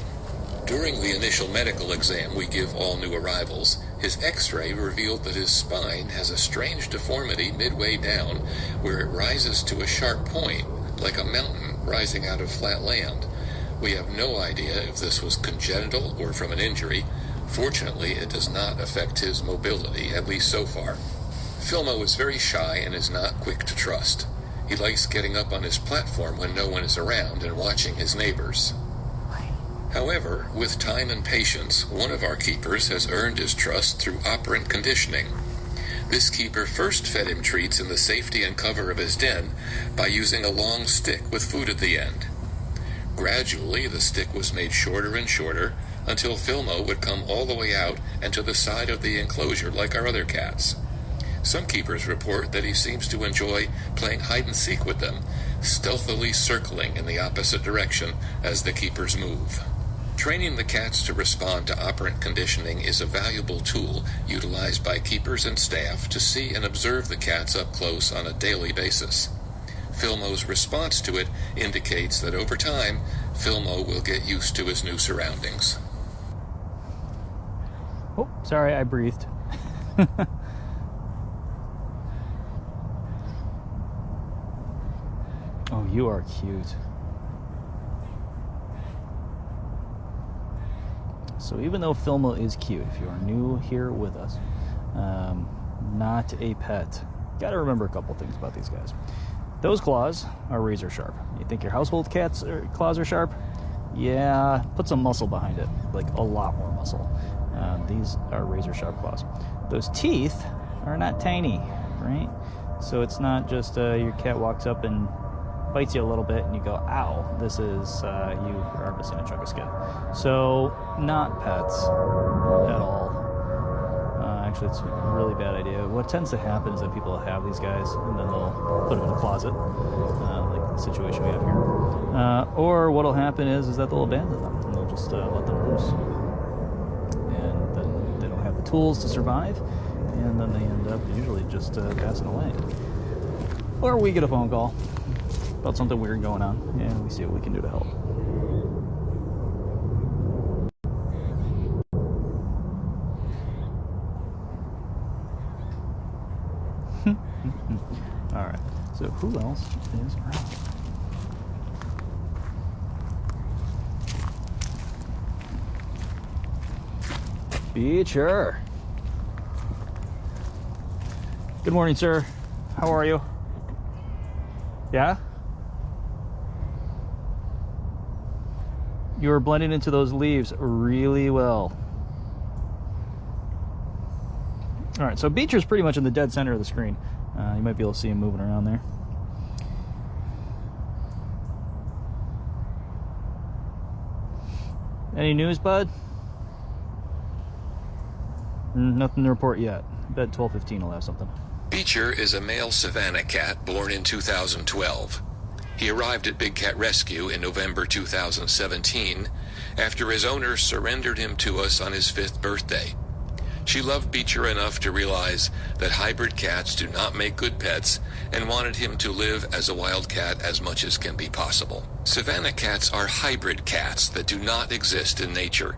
During the initial medical exam we give all new arrivals, his x-ray revealed that his spine has a strange deformity midway down where it rises to a sharp point, like a mountain rising out of flat land. We have no idea if this was congenital or from an injury. Fortunately, it does not affect his mobility, at least so far. Filmo is very shy and is not quick to trust. He likes getting up on his platform when no one is around and watching his neighbors. However, with time and patience, one of our keepers has earned his trust through operant conditioning. This keeper first fed him treats in the safety and cover of his den by using a long stick with food at the end. Gradually, the stick was made shorter and shorter until Filmo would come all the way out and to the side of the enclosure like our other cats. Some keepers report that he seems to enjoy playing hide-and-seek with them, stealthily circling in the opposite direction as the keepers move. Training the cats to respond to operant conditioning is a valuable tool utilized by keepers and staff to see and observe the cats up close on a daily basis. Filmo's response to it indicates that over time, Filmo will get used to his new surroundings. Oh, sorry, I breathed. Oh, you are cute. So even though Filmo is cute, if you are new here with us, not a pet, gotta remember a couple things about these guys. Those claws are razor sharp. You think your household cat's claws are sharp? Yeah, put some muscle behind it, like a lot more muscle. These are razor sharp claws. Those teeth are not tiny, right? So it's not just your cat walks up and bites you a little bit and you go, ow, this is, you are missing a chunk of skin. So, not pets at all. Actually, it's a really bad idea. What tends to happen is that people have these guys and then they'll put them in a closet, like the situation we have here. Or what'll happen is that they'll abandon them and they'll just let them loose. And then they don't have the tools to survive, and then they end up usually just passing away. Or we get a phone call about something weird going on, and we see what we can do to help. Alright, so who else is around? Beecher. Good morning, sir. How are you? Yeah? You are blending into those leaves really well. All right, so Beecher's pretty much in the dead center of the screen. You might be able to see him moving around there. Any news, bud? Nothing to report yet. I bet 12:15 will have something. Beecher is a male savannah cat born in 2012. He arrived at Big Cat Rescue in November 2017 after his owner surrendered him to us on his 5th birthday. She loved Beecher enough to realize that hybrid cats do not make good pets and wanted him to live as a wild cat as much as can be possible. Savannah cats are hybrid cats that do not exist in nature.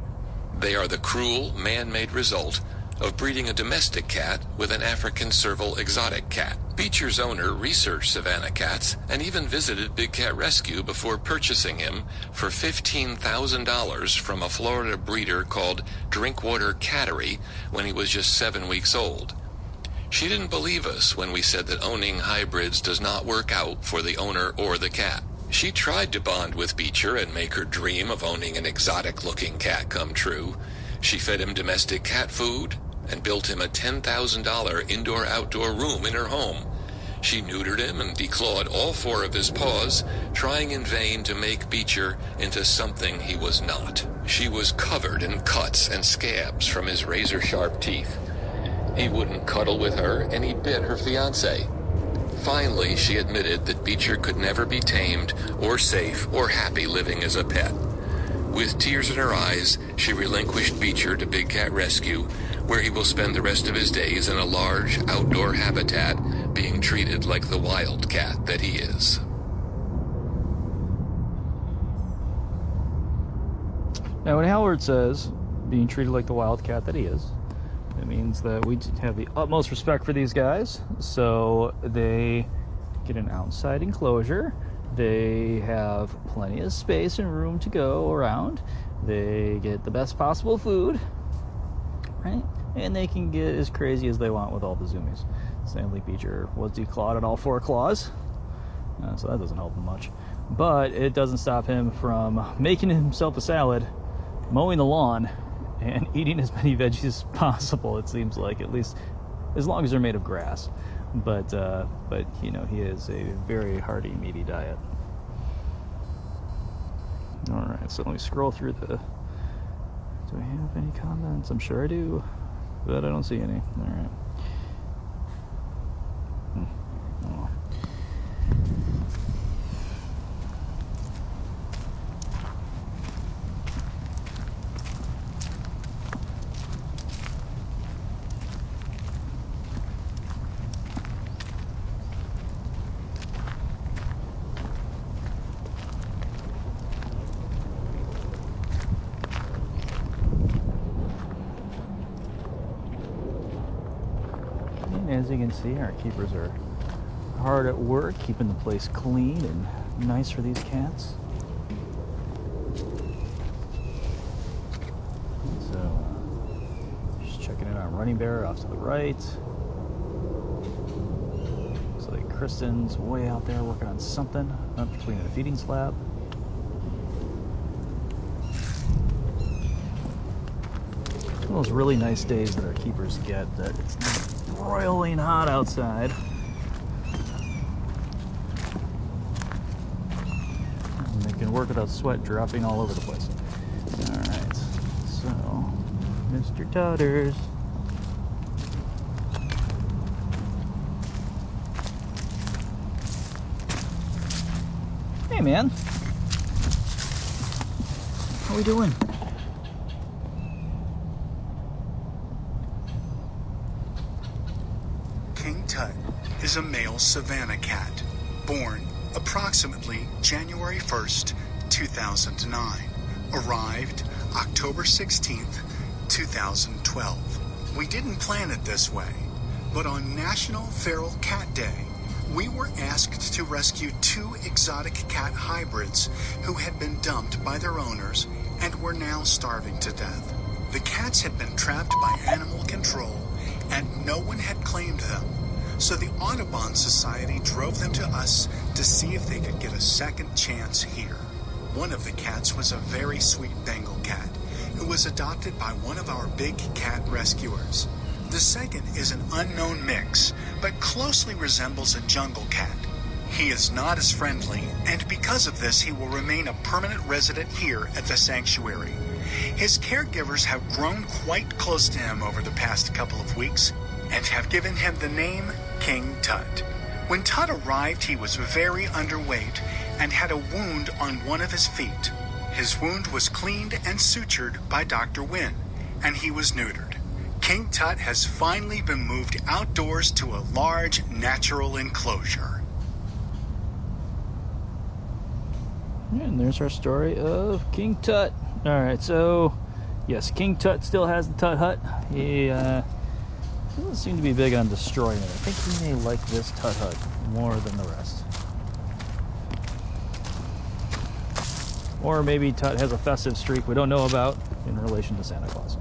They are the cruel, man-made result of breeding a domestic cat with an African serval exotic cat. Beecher's owner researched savannah cats and even visited Big Cat Rescue before purchasing him for $15,000 from a Florida breeder called Drinkwater Cattery when he was just 7 weeks old. She didn't believe us when we said that owning hybrids does not work out for the owner or the cat. She tried to bond with Beecher and make her dream of owning an exotic-looking cat come true. She fed him domestic cat food and built him a $10,000 indoor-outdoor room in her home. She neutered him and declawed all 4 of his paws, trying in vain to make Beecher into something he was not. She was covered in cuts and scabs from his razor-sharp teeth. He wouldn't cuddle with her, and he bit her fiancé. Finally, she admitted that Beecher could never be tamed or safe or happy living as a pet. With tears in her eyes, she relinquished Beecher to Big Cat Rescue, where he will spend the rest of his days in a large outdoor habitat, being treated like the wild cat that he is. Now, when Howard says being treated like the wild cat that he is, it means that we have the utmost respect for these guys. So they get an outside enclosure. They have plenty of space and room to go around. They get the best possible food, right? And they can get as crazy as they want with all the zoomies. Stanley Beecher was declawed at all 4 claws, so that doesn't help him much. But it doesn't stop him from making himself a salad, mowing the lawn, and eating as many veggies as possible, it seems like, at least as long as they're made of grass. But you know, he is a very hearty, meaty diet. All right, so let me scroll through the... Do I have any comments? I'm sure I do, but I don't see any. All right. Oh. As you can see, our keepers are hard at work keeping the place clean and nice for these cats. So, just checking in on Running Bear off to the right. Looks like Kristen's way out there working on something up between a feeding slab. One of those really nice days that our keepers get that it's not broiling hot outside. can work without sweat dropping all over the place. Alright, so Mr. Tutters. Hey man, how we doing? King Tut is a male savannah cat, born approximately January 1st, 2009. Arrived October 16th, 2012. We didn't plan it this way, but on National Feral Cat Day, we were asked to rescue 2 exotic cat hybrids who had been dumped by their owners and were now starving to death. The cats had been trapped by animal control and no one had claimed them. So the Audubon Society drove them to us to see if they could get a second chance here. One of the cats was a very sweet Bengal cat who was adopted by one of our big cat rescuers. The second is an unknown mix, but closely resembles a jungle cat. He is not as friendly, and because of this, he will remain a permanent resident here at the sanctuary. His caregivers have grown quite close to him over the past couple of weeks, and have given him the name King Tut. When Tut arrived, he was very underweight and had a wound on one of his feet. His wound was cleaned and sutured by Dr. Wynn, and he was neutered. King Tut has finally been moved outdoors to a large natural enclosure. And there's our story of King Tut. Alright, so yes, King Tut still has the Tut hut. He doesn't seem to be big on destroying it. I think he may like this Tut hut more than the rest. Or maybe Tut has a festive streak we don't know about in relation to Santa Claus.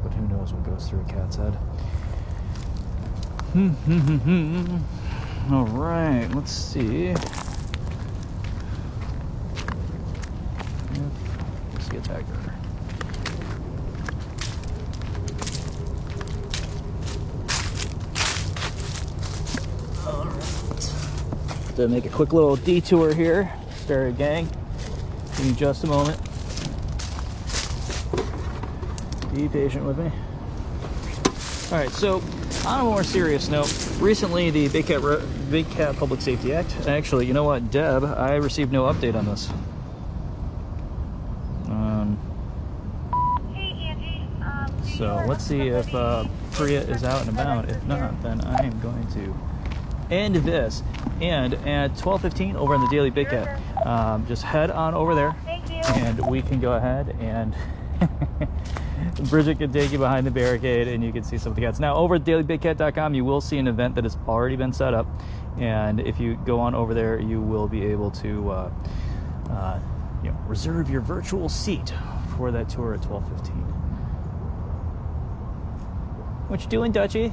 But who knows what goes through a cat's head. Alright, let's see. Let's get back there. Alright. To make a quick little detour here. Start gang. Give me just a moment. Be patient with me. Alright, so on a more serious note, recently the Big Cat Public Safety Act, actually, you know what, Deb, I received no update on this. So let's see if Priya is out and about. If not, then I am going to end this. And at 12:15 over in the Daily Big Cat, just head on over there, and we can go ahead and Bridget can take you behind the barricade and you can see some of the cats. Now over at dailybigcat.com you will see an event that has already been set up, and if you go on over there you will be able to reserve your virtual seat for that tour at 12:15. What you doing, Dutchie?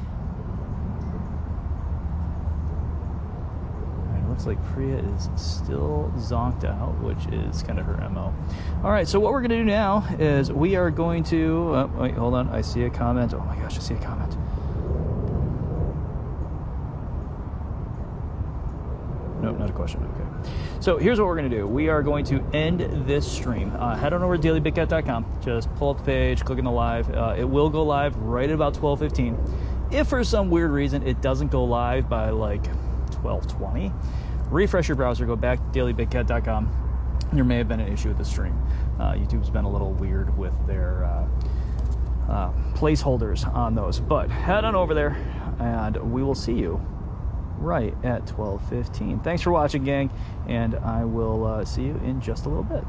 Looks like Priya is still zonked out, which is kind of her MO. All right, so what we're going to do now is we are going to... wait, hold on. I see a comment. Oh my gosh, I see a comment. Nope, not a question. Okay. So here's what we're going to do. We are going to end this stream. Head on over to dailybigcat.com. Just pull up the page, click on the live. It will go live right at about 12:15. If for some weird reason it doesn't go live by like 12:20, refresh your browser, go back to dailybigcat.com. There may have been an issue with the stream. YouTube's been a little weird with their placeholders on those. But head on over there, and we will see you right at 12:15. Thanks for watching, gang, and I will see you in just a little bit.